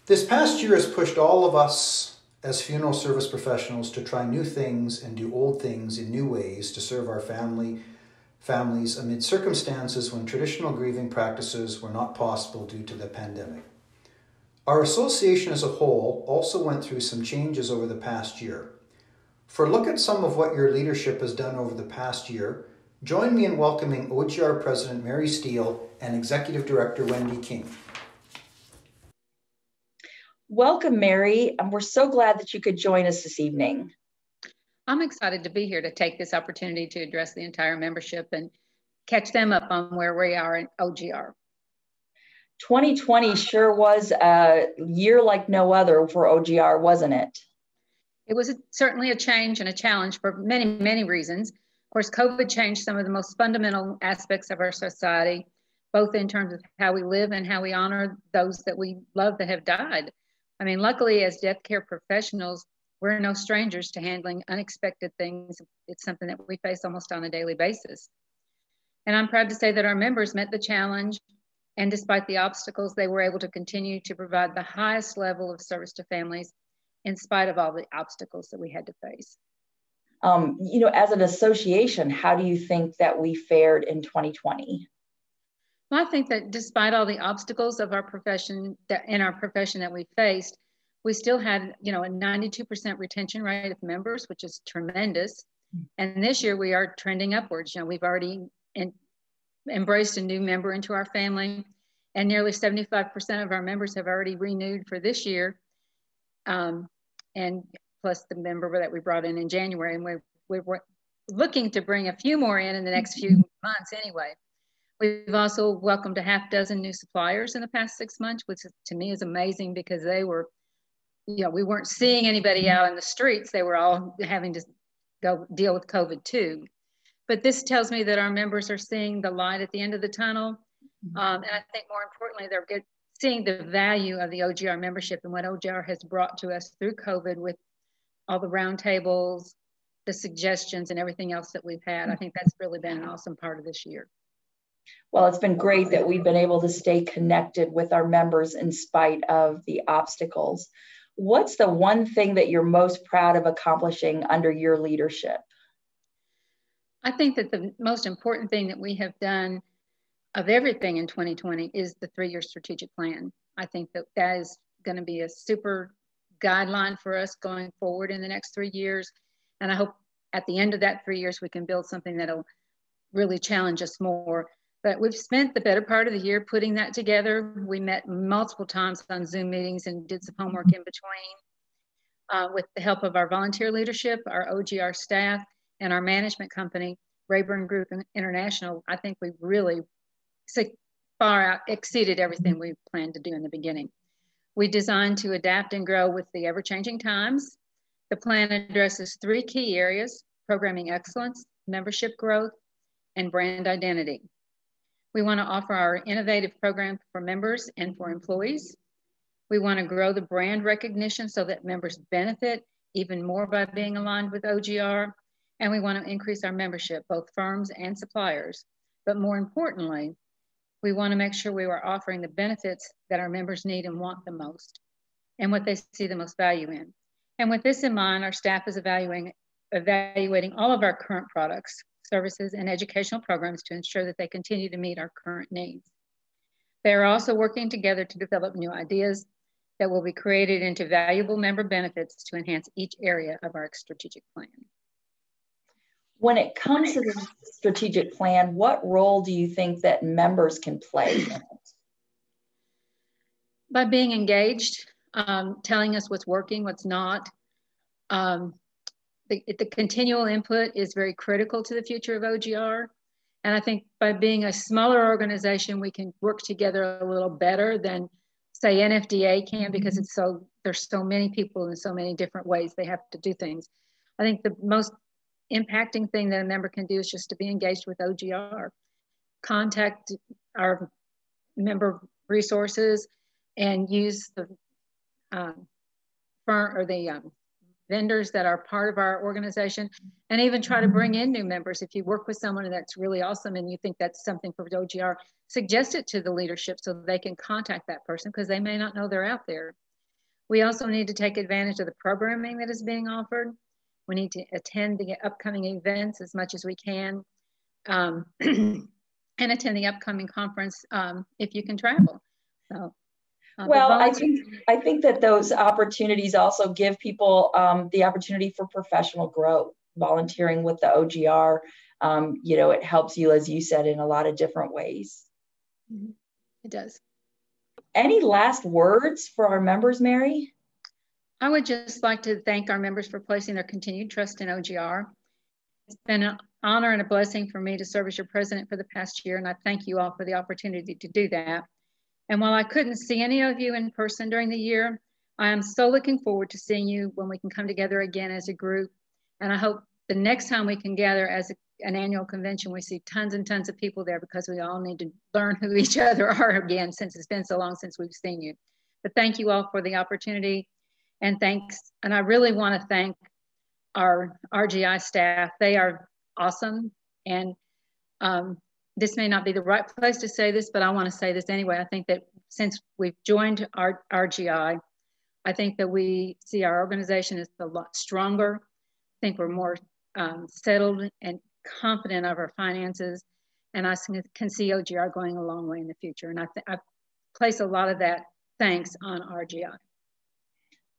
This past year has pushed all of us as funeral service professionals to try new things and do old things in new ways to serve our families amid circumstances when traditional grieving practices were not possible due to the pandemic. Our association as a whole also went through some changes over the past year. For a look at some of what your leadership has done over the past year, join me in welcoming OGR President Mary Steele and Executive Director Wendy King. Welcome, Mary. We're so glad that you could join us this evening. I'm excited to be here to take this opportunity to address the entire membership and catch them up on where we are in OGR. 2020 sure was a year like no other for OGR, wasn't it? It was certainly a change and a challenge for many, many reasons. Of course, COVID changed some of the most fundamental aspects of our society, both in terms of how we live and how we honor those that we love that have died. I mean, luckily, as death care professionals, we're no strangers to handling unexpected things. It's something that we face almost on a daily basis. And I'm proud to say that our members met the challenge, and despite the obstacles, they were able to continue to provide the highest level of service to families in spite of all the obstacles that we had to face. As an association, how do you think that we fared in 2020? Well, I think that despite all the obstacles of our profession, that we faced, we still had, a 92% retention rate of members, which is tremendous. And this year we are trending upwards. We've already embraced a new member into our family, and nearly 75% of our members have already renewed for this year. And plus the member that we brought in January, and we're looking to bring a few more in the next few months anyway. We've also welcomed a half dozen new suppliers in the past 6 months, which to me is amazing because they were, we weren't seeing anybody out in the streets. They were all having to go deal with COVID too. But this tells me that our members are seeing the light at the end of the tunnel. And I think more importantly, they're seeing the value of the OGR membership and what OGR has brought to us through COVID with all the roundtables, the suggestions, and everything else that we've had. I think that's really been an awesome part of this year. Well, it's been great that we've been able to stay connected with our members in spite of the obstacles. What's the one thing that you're most proud of accomplishing under your leadership? I think that the most important thing that we have done of everything in 2020 is the 3-year strategic plan. I think that that is going to be a super guideline for us going forward in the next 3 years. And I hope at the end of that 3 years, we can build something that'll really challenge us more. But we've spent the better part of the year putting that together. We met multiple times on Zoom meetings and did some homework in between with the help of our volunteer leadership, our OGR staff, and our management company, Rayburn Group International. I think we really far exceeded everything we planned to do in the beginning. We designed to adapt and grow with the ever-changing times. The plan addresses 3 key areas: programming excellence, membership growth, and brand identity. We want to offer our innovative program for members and for employees. We want to grow the brand recognition so that members benefit even more by being aligned with OGR. And we want to increase our membership, both firms and suppliers. But more importantly, we want to make sure we are offering the benefits that our members need and want the most, and what they see the most value in. And with this in mind, our staff is evaluating all of our current products, services, and educational programs to ensure that they continue to meet our current needs. They are also working together to develop new ideas that will be created into valuable member benefits to enhance each area of our strategic plan. When it comes to the strategic plan, what role do you think that members can play in it? By being engaged, telling us what's working, what's not. The continual input is very critical to the future of OGR. And I think by being a smaller organization, we can work together a little better than, say, NFDA can, because there's so many people and so many different ways they have to do things. I think the most impacting thing that a member can do is just to be engaged with OGR, contact our member resources, and use the vendors that are part of our organization, and even try to bring in new members. If you work with someone that's really awesome and you think that's something for OGR, suggest it to the leadership so they can contact that person, because they may not know they're out there. We also need to take advantage of the programming that is being offered. We need to attend the upcoming events as much as we can, and attend the upcoming conference if you can travel. So, well, I think that those opportunities also give people the opportunity for professional growth. Volunteering with the OGR, it helps you, as you said, in a lot of different ways. It does. Any last words for our members, Mary? I would just like to thank our members for placing their continued trust in OGR. It's been an honor and a blessing for me to serve as your president for the past year, and I thank you all for the opportunity to do that. And while I couldn't see any of you in person during the year, I am so looking forward to seeing you when we can come together again as a group. And I hope the next time we can gather as an annual convention, we see tons and tons of people there, because we all need to learn who each other are again, since it's been so long since we've seen you. But thank you all for the opportunity, and thanks. And I really want to thank our RGI staff. They are awesome. And this may not be the right place to say this, but I want to say this anyway. I think that since we've joined our RGI, I think that we see our organization is a lot stronger. I think we're more settled and confident of our finances. And I can see OGR going a long way in the future. And I place a lot of that thanks on RGI.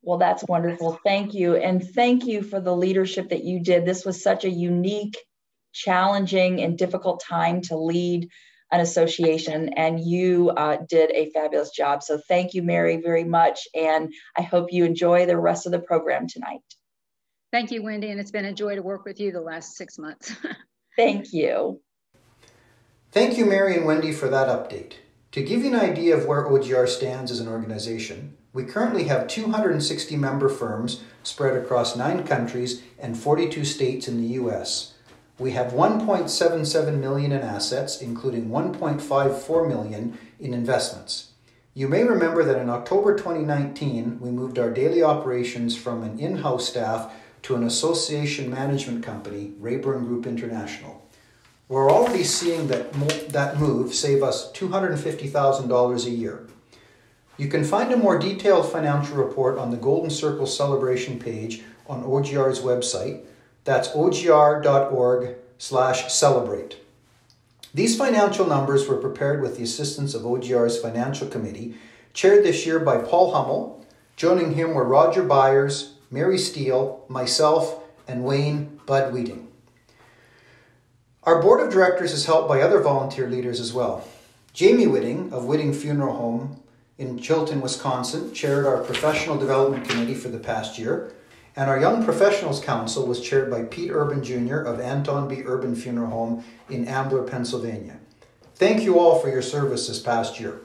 Well, that's wonderful. Thank you. And thank you for the leadership that you did. This was such a unique, challenging, and difficult time to lead an association, and you did a fabulous job. So thank you, Mary, very much. And I hope you enjoy the rest of the program tonight. Thank you, Wendy. And it's been a joy to work with you the last 6 months. Thank you. Thank you, Mary and Wendy, for that update. To give you an idea of where OGR stands as an organization, we currently have 260 member firms spread across 9 countries and 42 states in the U.S. We have $1.77 million in assets, including $1.54 million in investments. You may remember that in October 2019, we moved our daily operations from an in-house staff to an association management company, Rayburn Group International. We're already seeing that move save us $250,000 a year. You can find a more detailed financial report on the Golden Circle Celebration page on OGR's website. That's ogr.org/celebrate. These financial numbers were prepared with the assistance of OGR's Financial Committee, chaired this year by Paul Hummel. Joining him were Roger Byers, Mary Steele, myself, and Wayne Bud Wheating. Our board of directors is helped by other volunteer leaders as well. Jamie Whitting of Whitting Funeral Home in Chilton, Wisconsin, chaired our Professional Development Committee for the past year, and our Young Professionals Council was chaired by Pete Urban Jr. of Anton B. Urban Funeral Home in Ambler, Pennsylvania. Thank you all for your service this past year.